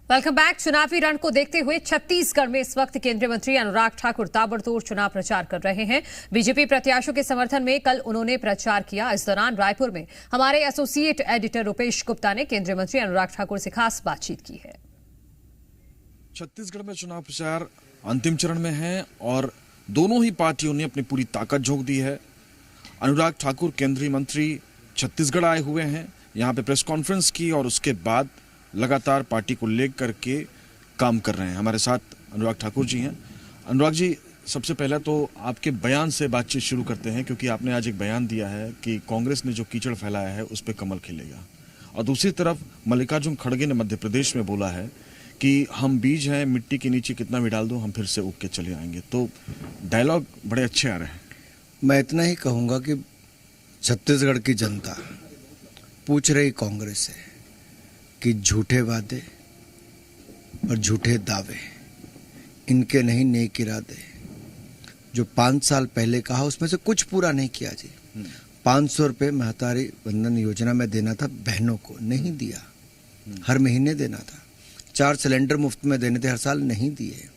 Welcome back. चुनावी रण को देखते हुए छत्तीसगढ़ में इस वक्त केंद्रीय मंत्री अनुराग ठाकुर ताबड़तोड़ चुनाव प्रचार कर रहे हैं। बीजेपी प्रत्याशियों के समर्थन में कल उन्होंने प्रचार किया। इस दौरान रायपुर में हमारे एसोसिएट एडिटर रुपेश गुप्ता ने केंद्रीय मंत्री अनुराग ठाकुर से खास बातचीत की है। छत्तीसगढ़ में चुनाव प्रचार अंतिम चरण में है और दोनों ही पार्टियों ने अपनी पूरी ताकत झोंक दी है। अनुराग ठाकुर केंद्रीय मंत्री छत्तीसगढ़ आए हुए हैं, यहाँ पे प्रेस कॉन्फ्रेंस की और उसके बाद लगातार पार्टी को लेकर के काम कर रहे हैं। हमारे साथ अनुराग ठाकुर जी हैं। अनुराग जी, सबसे पहले तो आपके बयान से बातचीत शुरू करते हैं, क्योंकि आपने आज एक बयान दिया है कि कांग्रेस ने जो कीचड़ फैलाया है उस पर कमल खिलेगा, और दूसरी तरफ मल्लिकार्जुन खड़गे ने मध्य प्रदेश में बोला है कि हम बीज हैं, मिट्टी के नीचे कितना भी डाल दो हम फिर से उग के चले आएंगे। तो डायलॉग बड़े अच्छे आ रहे हैं। मैं इतना ही कहूँगा कि छत्तीसगढ़ की जनता पूछ रही कांग्रेस से कि झूठे वादे और झूठे दावे इनके नहीं, नेक इरादे जो 5 साल पहले कहा उसमें से कुछ पूरा नहीं किया जी। 500 रुपये महतारी वंदन योजना में देना था, बहनों को नहीं दिया, हर महीने देना था। 4 सिलेंडर मुफ्त में देने थे, हर साल नहीं दिए।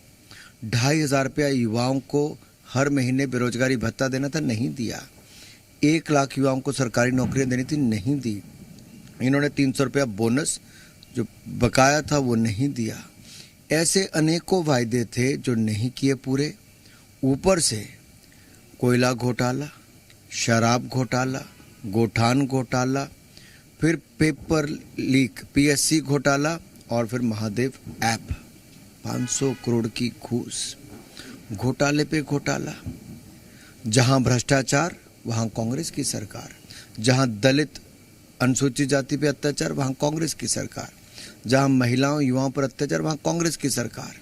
2,500 रुपया युवाओं को हर महीने बेरोजगारी भत्ता देना था, नहीं दिया। 1 लाख युवाओं को सरकारी नौकरियां देनी थी, नहीं दी। इन्होंने 300 रुपया बोनस जो बकाया था वो नहीं दिया। ऐसे अनेकों वायदे थे जो नहीं किए पूरे। ऊपर से कोयला घोटाला, शराब घोटाला, गोठान घोटाला, फिर पेपर लीक, पीएससी घोटाला और फिर महादेव ऐप, 500 करोड़ की घूस, घोटाले पे घोटाला। जहां भ्रष्टाचार वहां कांग्रेस की सरकार, जहां दलित अनुसूचित जाति पे अत्याचार वहां कांग्रेस की सरकार, जहां महिलाओं युवाओं पर अत्याचार वहां कांग्रेस की सरकार।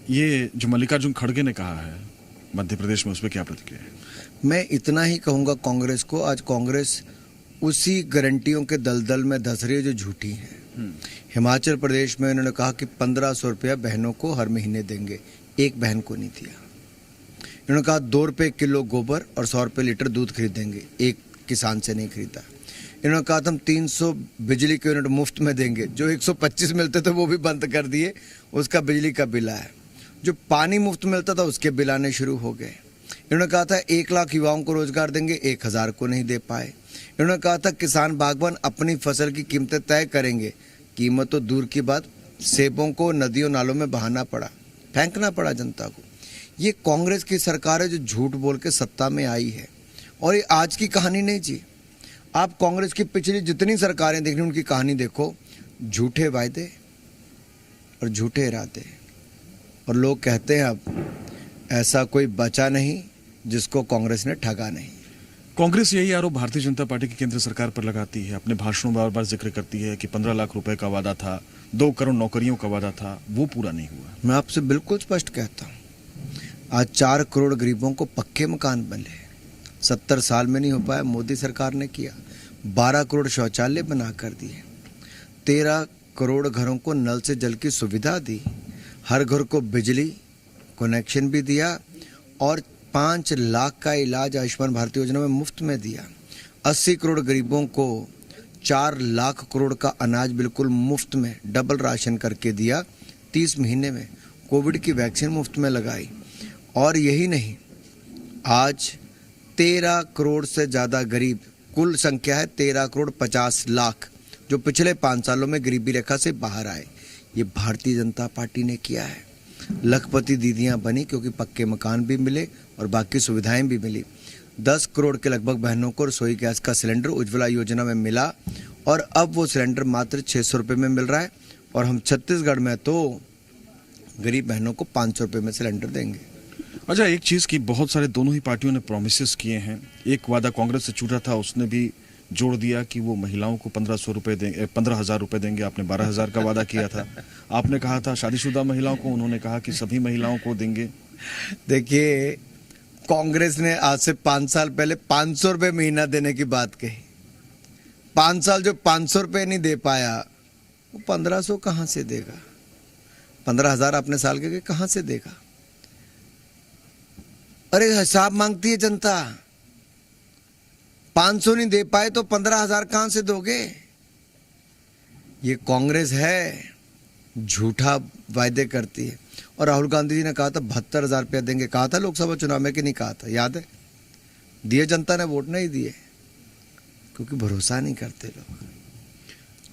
ये जो मल्लिकार्जुन खड़गे ने कहा है मध्य प्रदेश में, उस पर क्या प्रतिक्रिया है? मैं इतना ही कहूंगा कांग्रेस को, आज कांग्रेस उसी गारंटियों के दलदल में धस रही है जो झूठी हैं। हिमाचल प्रदेश में उन्होंने कहा कि 1,500 रुपया बहनों को हर महीने देंगे, एक बहन को नहीं दिया। इन्होंने कहा 2 रुपये किलो गोबर और 100 रुपये लीटर दूध खरीदेंगे, एक किसान से नहीं खरीदा। इन्होंने कहा था हम 300 बिजली के यूनिट मुफ्त में देंगे, जो 125 मिलते थे वो भी बंद कर दिए, उसका बिजली का बिल आया। जो पानी मुफ्त मिलता था उसके बिल आने शुरू हो गए। इन्होंने कहा था 1 लाख युवाओं को रोजगार देंगे, 1,000 को नहीं दे पाए। इन्होंने कहा था किसान बागवान अपनी फसल की कीमतें तय करेंगे, कीमत तो दूर की बात, सेबों को नदियों नालों में बहाना पड़ा, फेंकना पड़ा जनता को। ये कांग्रेस की सरकार है जो झूठ बोल के सत्ता में आई है, और ये आज की कहानी नहीं जी। आप कांग्रेस की पिछली जितनी सरकारें देख रही उनकी कहानी देखो, झूठे वायदे और झूठे इरादे। और लोग कहते हैं अब ऐसा कोई बचा नहीं जिसको कांग्रेस ने ठगा नहीं। कांग्रेस यही आरोप भारतीय जनता पार्टी की केंद्र सरकार पर लगाती है, अपने भाषणों में बार बार जिक्र करती है कि 15 लाख रुपए का वादा था, 2 करोड़ नौकरियों का वादा था, वो पूरा नहीं हुआ। मैं आपसे बिल्कुल स्पष्ट कहता हूँ, आज 4 करोड़ गरीबों को पक्के मकान बने, 70 साल में नहीं हो पाया, मोदी सरकार ने किया। 12 करोड़ शौचालय बना कर दिए, 13 करोड़ घरों को नल से जल की सुविधा दी, हर घर को बिजली कनेक्शन भी दिया, और 5 लाख का इलाज आयुष्मान भारत योजना में मुफ्त में दिया। 80 करोड़ गरीबों को 4 लाख करोड़ का अनाज बिल्कुल मुफ्त में डबल राशन करके दिया 30 महीने में। कोविड की वैक्सीन मुफ्त में लगाई। और यही नहीं, आज 13 करोड़ से ज़्यादा गरीब, कुल संख्या है 13 करोड़ 50 लाख, जो पिछले 5 सालों में गरीबी रेखा से बाहर आए। ये भारतीय जनता पार्टी ने किया है। लखपति दीदियां बनी क्योंकि पक्के मकान भी मिले और बाकी सुविधाएं भी मिली। 10 करोड़ के लगभग बहनों को रसोई गैस का सिलेंडर उज्ज्वला योजना में मिला, और अब वो सिलेंडर मात्र 600 रुपये में मिल रहा है। और हम छत्तीसगढ़ में तो गरीब बहनों को 500 रुपये में सिलेंडर देंगे। अच्छा, एक चीज की बहुत सारे दोनों ही पार्टियों ने प्रोमिस किए हैं। एक वादा कांग्रेस से छूटा था, उसने भी जोड़ दिया कि वो महिलाओं को 1,500 रुपये देंगे, 15,000 रुपये देंगे। आपने 12,000 का वादा किया था। आपने कहा था शादीशुदा महिलाओं को, उन्होंने कहा कि सभी महिलाओं को देंगे। देखिए, कांग्रेस ने आज से 5 साल पहले 500 रुपये महीना देने की बात कही। 5 साल जो 500 रुपये नहीं दे पाया, वो 1,500 कहाँ से देगा? 15,000 अपने साल के कहाँ से देगा? अरे हिसाब मांगती है जनता। 500 नहीं दे पाए तो 15,000 कहां से दोगे? ये कांग्रेस है झूठा वायदे करती है। और राहुल गांधी जी ने कहा था 72,000 रुपया देंगे, कहा था लोकसभा चुनाव में कि नहीं कहा था, याद है? दिए, जनता ने वोट नहीं दिए क्योंकि भरोसा नहीं करते लोग।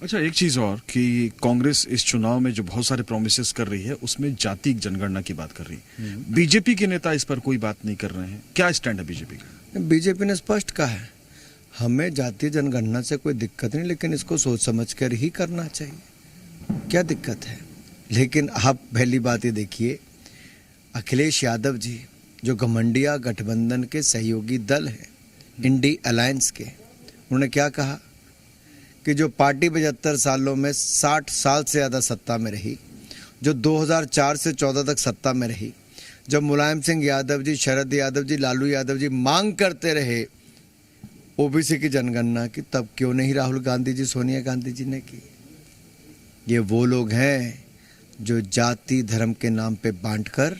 अच्छा, एक चीज और कि कांग्रेस इस चुनाव में जो बहुत सारे प्रोमिसेस कर रही है उसमें जाति जनगणना की बात कर रही है। बीजेपी के नेता इस पर कोई बात नहीं कर रहे हैं, क्या स्टैंड है बीजेपी का? बीजेपी ने स्पष्ट कहा है हमें जातीय जनगणना से कोई दिक्कत नहीं, लेकिन इसको सोच समझ कर ही करना चाहिए। क्या दिक्कत है? लेकिन आप पहली बात ये देखिए, अखिलेश यादव जी जो घमंडिया गठबंधन के सहयोगी दल हैं, इंडी अलायंस के, उन्होंने क्या कहा कि जो पार्टी 75 सालों में 60 साल से ज़्यादा सत्ता में रही, जो 2004 से 14 तक सत्ता में रही, जब मुलायम सिंह यादव जी, शरद यादव जी, लालू यादव जी मांग करते रहे ओबीसी की जनगणना की, तब क्यों नहीं राहुल गांधी जी, सोनिया गांधी जी ने की? ये वो लोग हैं जो जाति धर्म के नाम पे बांटकर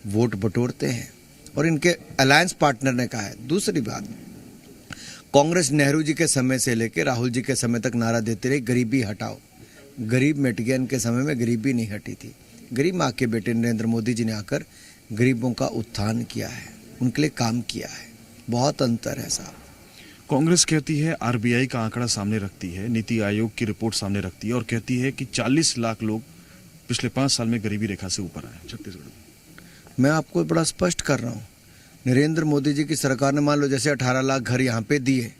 वोट बटोरते हैं, और इनके अलायंस पार्टनर ने कहा है। दूसरी बात, कांग्रेस नेहरू जी के समय से लेकर राहुल जी के समय तक नारा देते रही गरीबी हटाओ, गरीब मिट गया। इनके समय में गरीबी नहीं हटी थी। गरीब माँ के बेटे नरेंद्र मोदी जी ने आकर गरीबों का उत्थान किया है, उनके लिए काम किया है। बहुत अंतर है साहब। कांग्रेस कहती है, आरबीआई का आंकड़ा सामने रखती है, नीति आयोग की रिपोर्ट सामने रखती है और कहती है कि 40 लाख लोग पिछले 5 साल में गरीबी रेखा से ऊपर आए छत्तीसगढ़ में। मैं आपको बड़ा स्पष्ट कर रहा हूँ, नरेंद्र मोदी जी की सरकार ने मान लो जैसे 18 लाख घर यहाँ पे दिए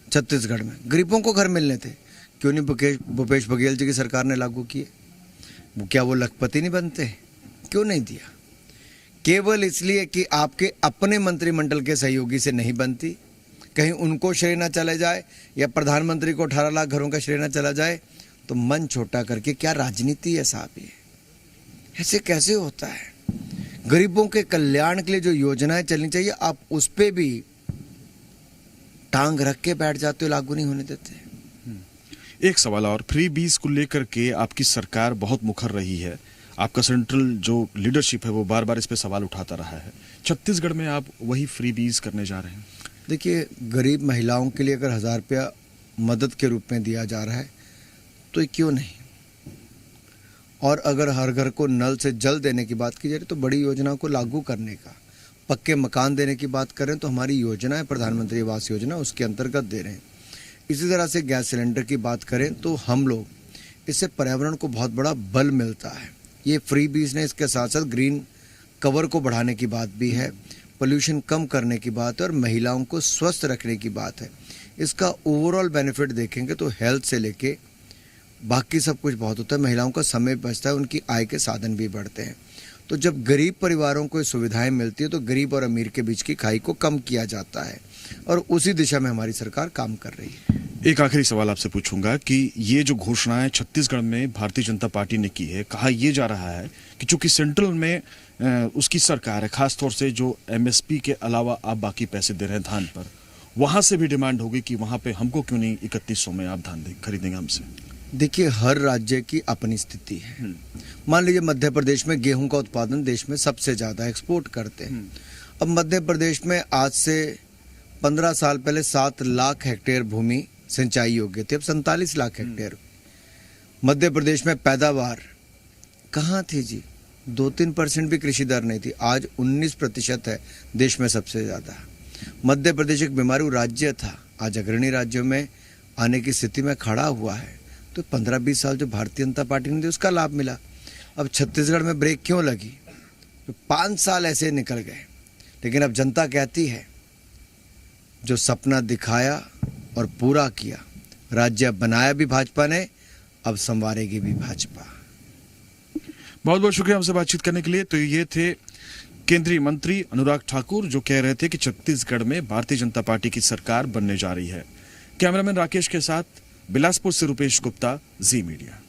छत्तीसगढ़ में, गरीबों को घर मिलने थे, क्यों नहीं भूपेश बघेल जी की सरकार ने लागू किए? क्या वो लखपति नहीं बनते? क्यों नहीं दिया? केवल इसलिए कि आपके अपने मंत्रिमंडल के सहयोगी से नहीं बनती, कहीं उनको श्रेय न चला जाए या प्रधानमंत्री को 18 लाख घरों का श्रेय न चला जाए, तो मन छोटा करके क्या राजनीति है साहब? ये ऐसे कैसे होता है? गरीबों के कल्याण के लिए जो योजनाएं चलनी चाहिए आप उस पे भी टांग रख के बैठ जाते हो, लागू नहीं होने देते। एक सवाल और, फ्री बीज को लेकर के आपकी सरकार बहुत मुखर रही है, आपका सेंट्रल जो लीडरशिप है वो बार बार इस पे सवाल उठाता रहा है। छत्तीसगढ़ में आप वही फ्री बीज करने जा रहे हैं? देखिए, गरीब महिलाओं के लिए अगर 1000 रुपया मदद के रूप में दिया जा रहा है तो ये क्यों नहीं? और अगर हर घर को नल से जल देने की बात की जाए तो बड़ी योजना को लागू करने का, पक्के मकान देने की बात करें तो हमारी योजना है प्रधानमंत्री आवास योजना, उसके अंतर्गत दे रहे हैं। इसी तरह से गैस सिलेंडर की बात करें तो हम लोग इससे पर्यावरण को बहुत बड़ा बल मिलता है। ये फ्री बीज ने इसके साथ साथ ग्रीन कवर को बढ़ाने की बात भी है, पोल्यूशन कम करने की बात है और महिलाओं को स्वस्थ रखने की बात है। इसका ओवरऑल बेनिफिट देखेंगे तो हेल्थ से लेके बाकी सब कुछ बहुत होता है। महिलाओं का समय बचता है, उनकी आय के साधन भी बढ़ते हैं। तो जब गरीब परिवारों को सुविधाएं मिलती है तो गरीब और अमीर के बीच की खाई को कम किया जाता है, और उसी दिशा में हमारी सरकार काम कर रही है। एक आखिरी सवाल आपसे पूछूंगा कि ये जो घोषणाएं छत्तीसगढ़ में भारतीय जनता पार्टी ने की है, कहा यह जा रहा है कि चूंकि सेंट्रल में उसकी सरकार है, खासतौर से जो एमएसपी के अलावा आप बाकी पैसे दे रहे हैं धान पर, वहां से भी डिमांड होगी कि वहां पे हमको क्यों नहीं 3100 में आप धान खरीदेंगे हमसे? देखिए, हर राज्य की अपनी स्थिति है। मान लीजिए मध्य प्रदेश में गेहूं का उत्पादन देश में सबसे ज्यादा, एक्सपोर्ट करते हैं। अब मध्य प्रदेश में आज से 15 साल पहले 7 लाख हेक्टेयर भूमि सिंचाई योग्य थी, अब 47 लाख हेक्टेयर। मध्य प्रदेश में पैदावार कहाँ थी जी? 2-3% भी कृषि दर नहीं थी, आज 19% है, देश में सबसे ज्यादा। मध्य प्रदेश एक बीमारू राज्य था, आज अग्रणी राज्यों में आने की स्थिति में खड़ा हुआ है। तो 15-20 साल जो भारतीय जनता पार्टी ने दी उसका लाभ मिला। अब छत्तीसगढ़ में ब्रेक क्यों लगी? तो 5 साल ऐसे निकल गए, लेकिन अब जनता कहती है जो सपना दिखाया और पूरा किया, राज्य बनाया भी भाजपा ने, अब संवारेगी भी भाजपा। बहुत बहुत शुक्रिया हमसे बातचीत करने के लिए। तो ये थे केंद्रीय मंत्री अनुराग ठाकुर जो कह रहे थे कि छत्तीसगढ़ में भारतीय जनता पार्टी की सरकार बनने जा रही है। कैमरामैन राकेश के साथ बिलासपुर से रुपेश गुप्ता, जी मीडिया।